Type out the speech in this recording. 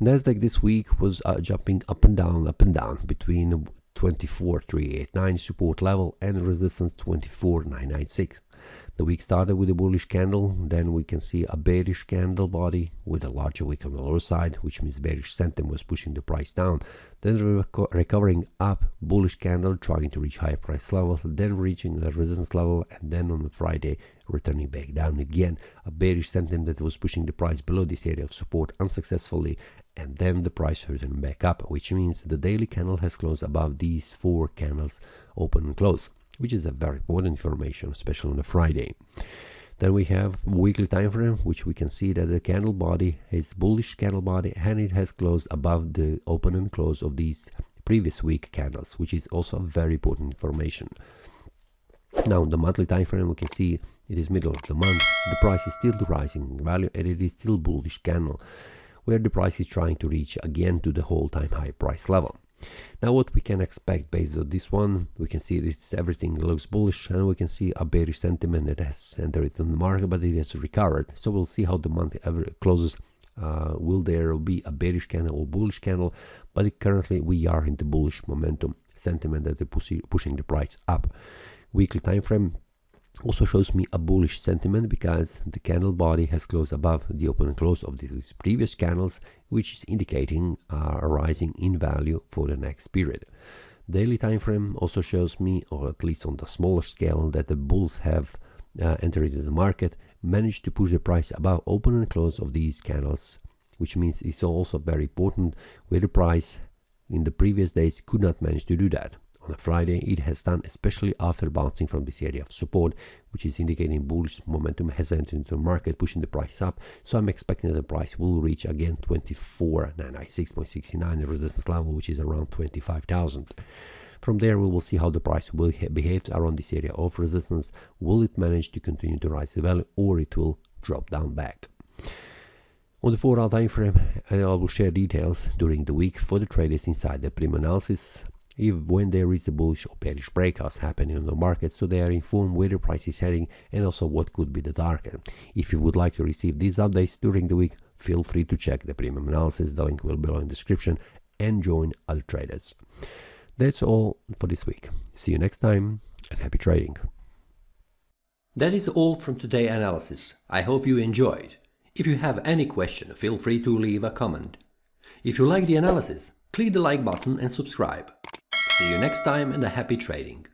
NASDAQ this week was jumping up and down between 24,389 support level and resistance 24,996. The week started with a bullish candle, then we can see a bearish candle body with a larger wick on the lower side, which means bearish sentiment was pushing the price down, then recovering up, bullish candle trying to reach higher price levels, then reaching the resistance level, and then on Friday returning back down again, a bearish sentiment that was pushing the price below this area of support unsuccessfully, and then the price returned back up, which means the daily candle has closed above these 4 candles open and close, which is a very important information, especially on a Friday. Then we have weekly time frame, which we can see that the candle body is bullish candle body and it has closed above the open and close of these previous week candles, which is also very important information. Now, the monthly time frame, we can see it is middle of the month. The price is still rising in value and it is still bullish candle, where the price is trying to reach again to the all-time high price level. Now, what we can expect based on this one, we can see that everything looks bullish, and we can see a bearish sentiment that has entered in the market, but it has recovered. So we'll see how the month ever closes. Will there be a bearish candle or bullish candle? But currently we are in the bullish momentum sentiment that is pushing the price up. Weekly time frame also shows me a bullish sentiment because the candle body has closed above the open and close of these previous candles, which is indicating a rising in value for the next period. Daily time frame also shows me, or at least on the smaller scale, that the bulls have entered into the market, managed to push the price above open and close of these candles, which means it's also very important where the price in the previous days could not manage to do that. On a Friday, it has done, especially after bouncing from this area of support, which is indicating bullish momentum has entered into the market, pushing the price up. So I'm expecting that the price will reach again 24,996.69, the resistance level, which is around 25,000. From there, we will see how the price will behave around this area of resistance. Will it manage to continue to rise the value, or it will drop down back? On the 4-hour time frame, I will share details during the week for the traders inside the premium analysis, when there is a bullish or bearish breakouts happening on the market, so they are informed where the price is heading and also what could be the target. If you would like to receive these updates during the week, feel free to check the premium analysis. The link will be below in the description, and join other traders. That's all for this week. See you next time, and happy trading. That is all from today's analysis. I hope you enjoyed. If you have any question, feel free to leave a comment. If you like the analysis, click the like button and subscribe. See you next time, and a happy trading.